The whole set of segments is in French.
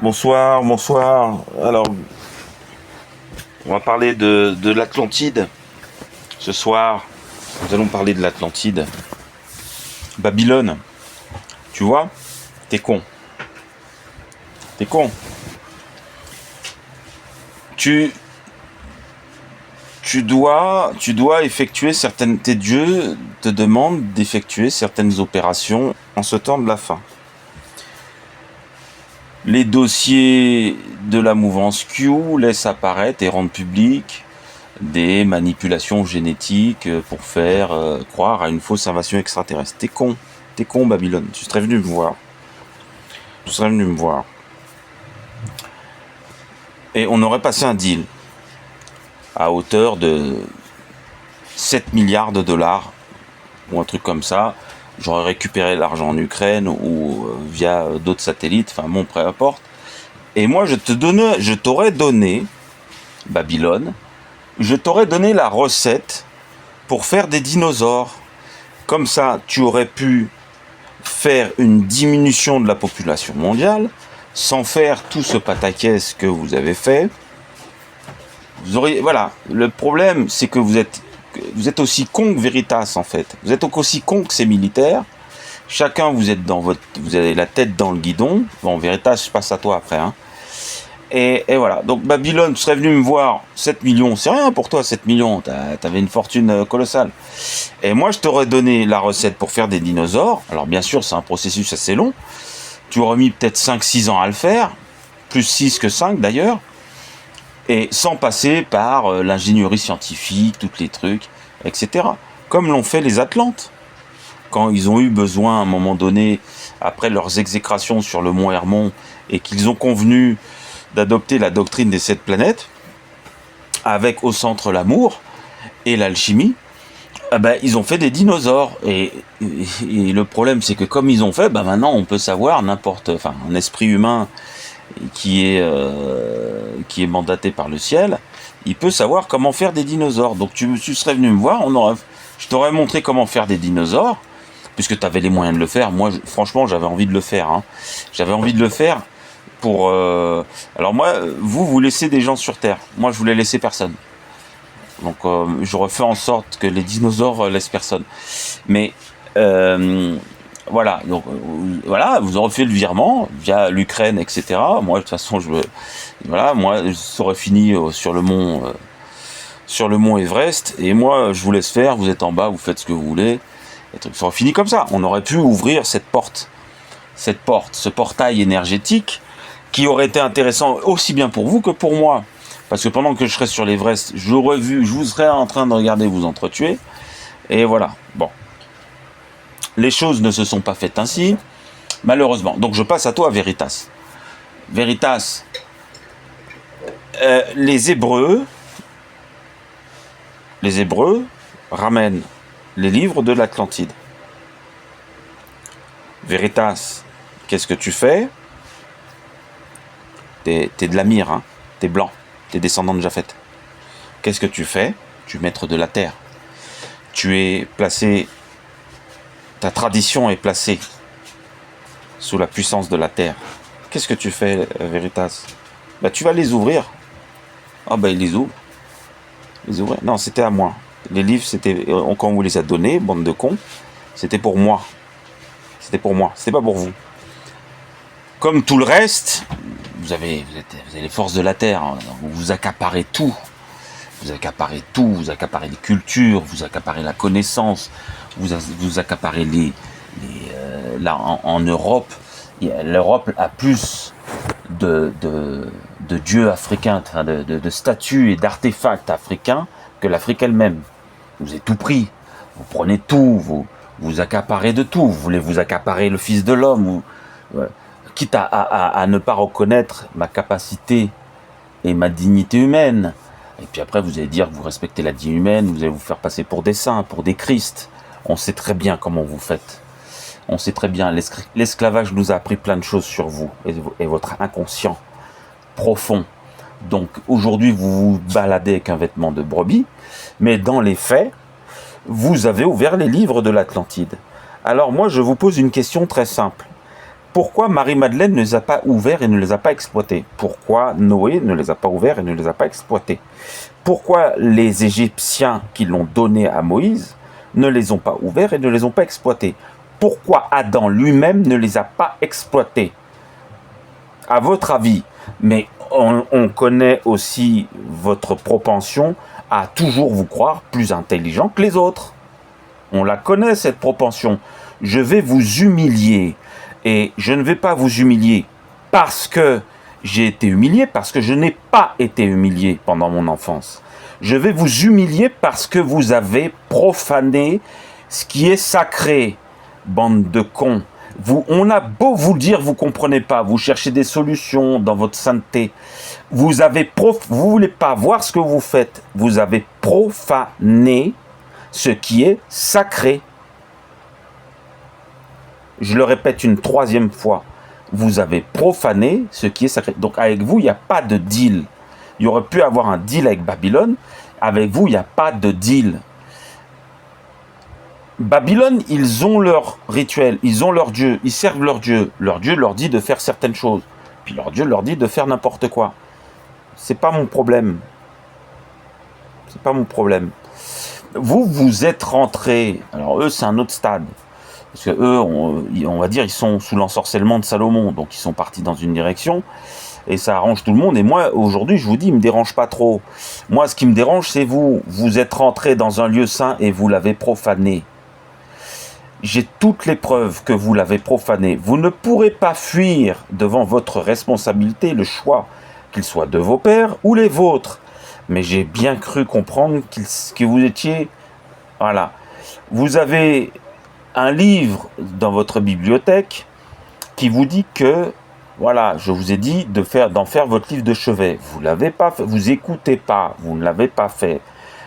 Bonsoir, bonsoir. Alors, on va parler de l'Atlantide. Ce soir, nous allons parler de l'Atlantide. Babylone. Tu vois? T'es con. T'es con. Tu, tu dois effectuer certaines. Tes dieux te demandent d'effectuer certaines opérations en ce temps de la fin. Les dossiers de la mouvance Q laissent apparaître et rendre public des manipulations génétiques pour faire croire à une fausse invasion extraterrestre. T'es con Babylone, tu serais venu me voir. Tu serais venu me voir. Et on aurait passé un deal à hauteur de 7 milliards de dollars ou un truc comme ça. J'aurais récupéré l'argent en Ukraine ou via d'autres satellites, enfin bon, peu importe. Et moi je t'aurais donné, Babylone, je t'aurais donné la recette pour faire des dinosaures. Comme ça, tu aurais pu faire une diminution de la population mondiale sans faire tout ce pataquès que vous avez fait. Vous auriez, voilà, le problème, c'est que vous êtes aussi con que Veritas en fait. Vous êtes aussi con que ces militaires. Chacun, vous avez la tête dans le guidon. Bon, Veritas, je passe à toi après. Hein. Et voilà. Donc Babylone, tu serais venu me voir. 7 millions, c'est rien pour toi, 7 millions. T'avais une fortune colossale. Et moi, je t'aurais donné la recette pour faire des dinosaures. Alors bien sûr, c'est un processus assez long. Tu aurais mis peut-être 5-6 ans à le faire. Plus 6 que 5 d'ailleurs. Et sans passer par l'ingénierie scientifique, tous les trucs, etc. Comme l'ont fait les Atlantes. Quand ils ont eu besoin, à un moment donné, après leurs exécrations sur le mont Hermon, et qu'ils ont convenu d'adopter la doctrine des 7 planètes, avec au centre l'amour et l'alchimie, ils ont fait des dinosaures. Et le problème, c'est que comme ils ont fait, maintenant on peut savoir un esprit humain qui est mandaté par le ciel, il peut savoir comment faire des dinosaures. Donc tu serais venu me voir, je t'aurais montré comment faire des dinosaures, puisque tu avais les moyens de le faire. Moi, franchement, j'avais envie de le faire. Hein. J'avais envie de le faire pour... Alors moi, vous laissez des gens sur Terre. Moi, je voulais laisser personne. Donc j'aurais fait en sorte que les dinosaures laissent personne. Mais voilà, donc voilà, vous aurez fait le virement via l'Ukraine, etc. Moi, de toute façon, ça aurait fini sur le mont Everest. Et moi, je vous laisse faire. Vous êtes en bas, vous faites ce que vous voulez. Et ça aurait fini comme ça. On aurait pu ouvrir cette porte, ce portail énergétique, qui aurait été intéressant aussi bien pour vous que pour moi. Parce que pendant que je serais sur l'Everest, je vous serais en train de regarder vous entretuer. Et voilà. Bon. Les choses ne se sont pas faites ainsi, malheureusement. Donc je passe à toi, Veritas. Veritas, les Hébreux ramènent les livres de l'Atlantide. Veritas, qu'est-ce que tu fais? T'es de la mire, hein. T'es blanc. T'es descendant de Japheth. Qu'est-ce que tu fais? Tu es maître de la terre. Tu es placé... Ta tradition est placée sous la puissance de la terre. Qu'est-ce que tu fais, Veritas? Tu vas les ouvrir. Ils les ouvrent. Les ouvrir. Non, c'était à moi. Les livres, c'était... Quand on vous les a donnés, bande de cons, c'était pour moi. C'était pour moi. C'était pas pour vous. Comme tout le reste, vous avez les forces de la terre. Hein. Vous accaparez tout. Vous accaparez les cultures, vous accaparez la connaissance, vous accaparez là en Europe, l'Europe a plus de dieux africains, de statues et d'artefacts africains que l'Afrique elle-même. Vous avez tout pris, vous prenez tout, vous accaparez de tout, vous voulez vous accaparer le Fils de l'homme, quitte à ne pas reconnaître ma capacité et ma dignité humaine. Et puis après, vous allez dire que vous respectez la dignité humaine, vous allez vous faire passer pour des saints, pour des Christ. On sait très bien comment vous faites. On sait très bien, l'esclavage nous a appris plein de choses sur vous et votre inconscient profond. Donc aujourd'hui, vous vous baladez avec un vêtement de brebis, mais dans les faits, vous avez ouvert les livres de l'Atlantide. Alors moi, je vous pose une question très simple. Pourquoi Marie-Madeleine ne les a pas ouverts et ne les a pas exploités? Pourquoi Noé ne les a pas ouverts et ne les a pas exploités? Pourquoi les Égyptiens qui l'ont donné à Moïse ne les ont pas ouverts et ne les ont pas exploités? Pourquoi Adam lui-même ne les a pas exploités? À votre avis, mais on connaît aussi votre propension à toujours vous croire plus intelligent que les autres. On la connaît, cette propension. Je vais vous humilier. Et je ne vais pas vous humilier parce que j'ai été humilié, parce que je n'ai pas été humilié pendant mon enfance. Je vais vous humilier parce que vous avez profané ce qui est sacré. Bande de cons. On a beau vous le dire, vous ne comprenez pas. Vous cherchez des solutions dans votre sainteté. Vous voulez pas voir ce que vous faites. Vous avez profané ce qui est sacré. Je le répète une troisième fois. Vous avez profané ce qui est sacré. Donc avec vous, il n'y a pas de deal. Il y aurait pu avoir un deal avec Babylone. Avec vous, il n'y a pas de deal. Babylone, ils ont leur rituel, ils ont leur Dieu, ils servent leur Dieu. Leur Dieu leur dit de faire certaines choses. Puis leur Dieu leur dit de faire n'importe quoi. C'est pas mon problème. C'est pas mon problème. Vous êtes rentrés. Alors eux, c'est un autre stade. Parce que eux, on va dire, ils sont sous l'ensorcellement de Salomon. Donc ils sont partis dans une direction. Et ça arrange tout le monde. Et moi, aujourd'hui, je vous dis, il ne me dérange pas trop. Moi, ce qui me dérange, c'est vous. Vous êtes rentrés dans un lieu saint et vous l'avez profané. J'ai toutes les preuves que vous l'avez profané. Vous ne pourrez pas fuir devant votre responsabilité, le choix, qu'il soit de vos pères ou les vôtres. Mais j'ai bien cru comprendre que vous étiez... Voilà. Vous avez un livre dans votre bibliothèque qui vous dit que, voilà, je vous ai dit d'en faire votre livre de chevet. Vous ne l'avez pas fait, vous écoutez pas, vous ne l'avez pas fait.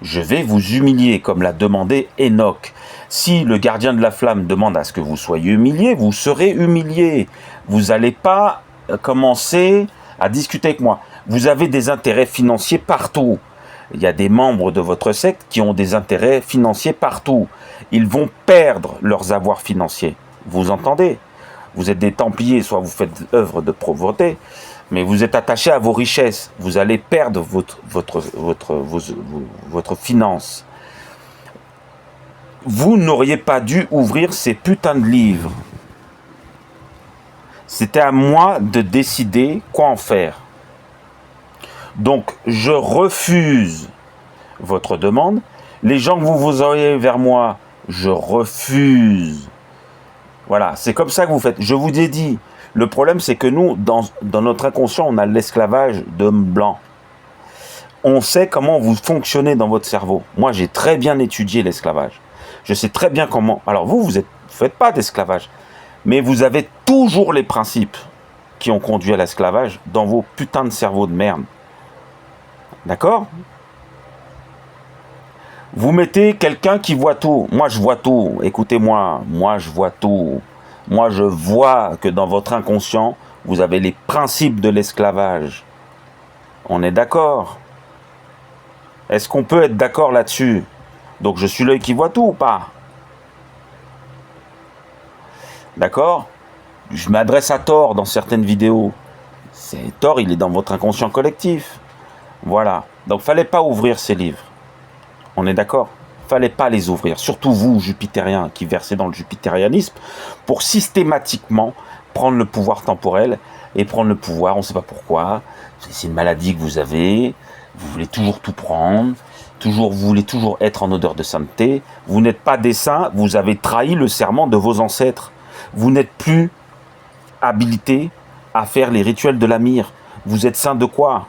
Je vais vous humilier, comme l'a demandé Enoch. Si le gardien de la flamme demande à ce que vous soyez humilié, vous serez humilié. Vous n'allez pas commencer à discuter avec moi. Vous avez des intérêts financiers partout. Il y a des membres de votre secte qui ont des intérêts financiers partout. Ils vont perdre leurs avoirs financiers. Vous entendez? Vous êtes des Templiers, soit vous faites œuvre de pauvreté, mais vous êtes attachés à vos richesses. Vous allez perdre votre finance. Vous n'auriez pas dû ouvrir ces putains de livres. C'était à moi de décider quoi en faire. Donc, je refuse votre demande. Les gens que vous envoyez vers moi, je refuse. Voilà, c'est comme ça que vous faites. Je vous ai dit, le problème, c'est que nous, dans notre inconscient, on a l'esclavage d'hommes blancs. On sait comment vous fonctionnez dans votre cerveau. Moi, j'ai très bien étudié l'esclavage. Je sais très bien comment... Alors vous ne faites pas d'esclavage. Mais vous avez toujours les principes qui ont conduit à l'esclavage dans vos putains de cerveaux de merde. D'accord? Vous mettez quelqu'un qui voit tout. Moi, je vois tout. Écoutez-moi. Moi, je vois tout. Moi, je vois que dans votre inconscient, vous avez les principes de l'esclavage. On est d'accord? Est-ce qu'on peut être d'accord là-dessus? Donc, je suis l'œil qui voit tout ou pas? D'accord? Je m'adresse à Thor dans certaines vidéos. Thor, il est dans votre inconscient collectif. Voilà. Donc, fallait pas ouvrir ces livres. On est d'accord? Fallait pas les ouvrir. Surtout vous, jupitériens, qui versez dans le jupitérianisme, pour systématiquement prendre le pouvoir temporel et prendre le pouvoir, on ne sait pas pourquoi. C'est une maladie que vous avez. Vous voulez toujours tout prendre. Vous voulez toujours être en odeur de sainteté. Vous n'êtes pas des saints. Vous avez trahi le serment de vos ancêtres. Vous n'êtes plus habilité à faire les rituels de la myrrhe. Vous êtes saint de quoi?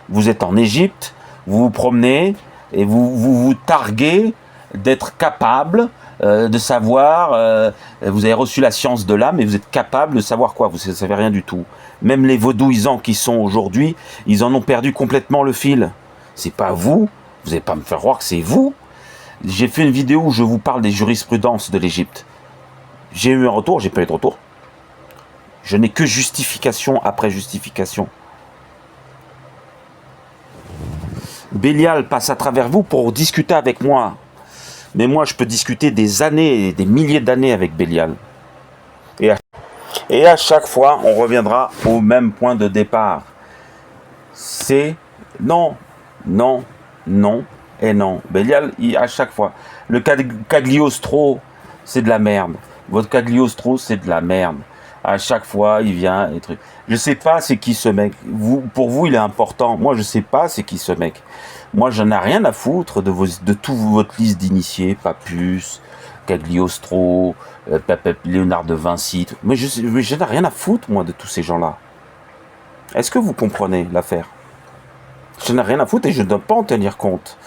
Vous êtes en Égypte, vous vous promenez et vous targuez d'être capable de savoir, vous avez reçu la science de l'âme et vous êtes capable de savoir quoi? Vous ne savez rien du tout. Même les vaudouisants qui sont aujourd'hui, ils en ont perdu complètement le fil. C'est pas vous n'allez pas me faire croire que c'est vous. J'ai fait une vidéo où je vous parle des jurisprudences de l'Égypte. J'ai eu un retour, j'ai pas eu de retour. Je n'ai que justification après justification. Bélial passe à travers vous pour discuter avec moi. Mais moi, je peux discuter des années, des milliers d'années avec Bélial. Et à chaque fois, on reviendra au même point de départ. C'est non, non, non et non. Mais à chaque fois, le Cagliostro, c'est de la merde. Votre Cagliostro, c'est de la merde. À chaque fois, il vient et truc. Je sais pas c'est qui ce mec. Pour vous, il est important. Moi, je sais pas c'est qui ce mec. Moi, j'en ai rien à foutre de toute votre liste d'initiés, Papus, Cagliostro, Léonard de Vinci. Mais je n'ai rien à foutre, moi, de tous ces gens-là. Est-ce que vous comprenez l'affaire? Je n'ai rien à foutre et je ne dois pas en tenir compte.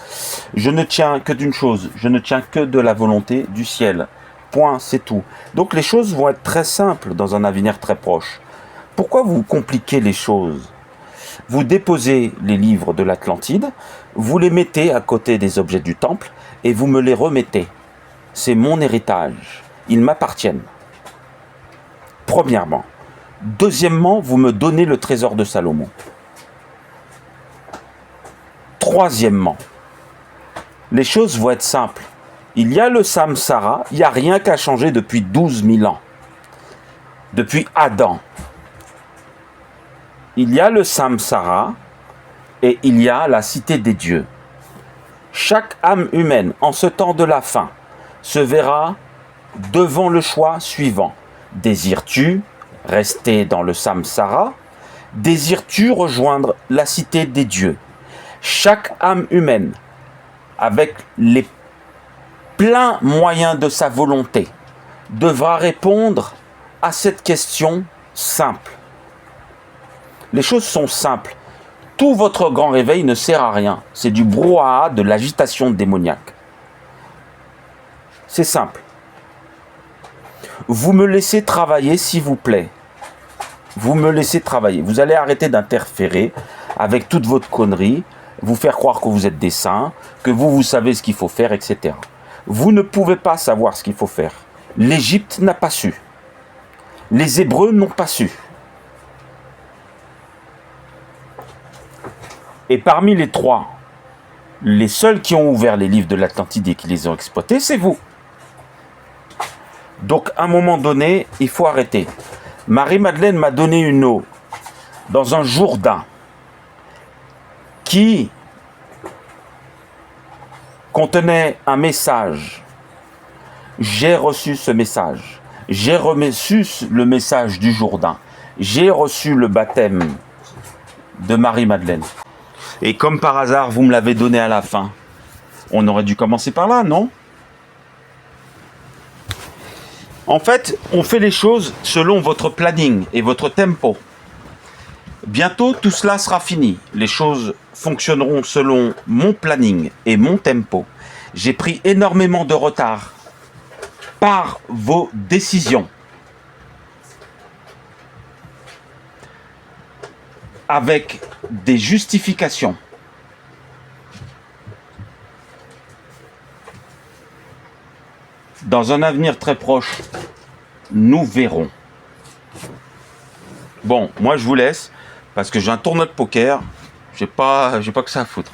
Je ne tiens que d'une chose, je ne tiens que de la volonté du ciel. Point, c'est tout. Donc les choses vont être très simples dans un avenir très proche. Pourquoi vous compliquez les choses? Vous déposez les livres de l'Atlantide, vous les mettez à côté des objets du temple et vous me les remettez. C'est mon héritage. Ils m'appartiennent. Premièrement. Deuxièmement, vous me donnez le trésor de Salomon. Troisièmement, les choses vont être simples. Il y a le samsara, il n'y a rien qu'à changer depuis 12 000 ans. Depuis Adam. Il y a le samsara et il y a la cité des dieux. Chaque âme humaine, en ce temps de la fin, se verra devant le choix suivant. Désires-tu rester dans le samsara? Désires-tu rejoindre la cité des dieux? Chaque âme humaine, avec les pleins moyens de sa volonté, devra répondre à cette question simple. Les choses sont simples. Tout votre grand réveil ne sert à rien. C'est du brouhaha, de l'agitation démoniaque. C'est simple. Vous me laissez travailler, s'il vous plaît. Vous me laissez travailler. Vous allez arrêter d'interférer avec toute votre connerie, vous faire croire que vous êtes des saints, que vous savez ce qu'il faut faire, etc. Vous ne pouvez pas savoir ce qu'il faut faire. L'Égypte n'a pas su. Les Hébreux n'ont pas su. Et parmi les trois, les seuls qui ont ouvert les livres de l'Atlantide et qui les ont exploités, c'est vous. Donc, à un moment donné, il faut arrêter. Marie-Madeleine m'a donné une eau dans un Jourdain qui contenait un message. J'ai reçu ce message. J'ai reçu le message du Jourdain. J'ai reçu le baptême de Marie-Madeleine. Et comme par hasard, vous me l'avez donné à la fin. On aurait dû commencer par là, non? En fait, on fait les choses selon votre planning et votre tempo. Bientôt, tout cela sera fini. Les choses fonctionneront selon mon planning et mon tempo. J'ai pris énormément de retard par vos décisions. Avec des justifications. Dans un avenir très proche, nous verrons. Bon, moi je vous laisse, parce que j'ai un tournoi de poker, j'ai pas que ça à foutre.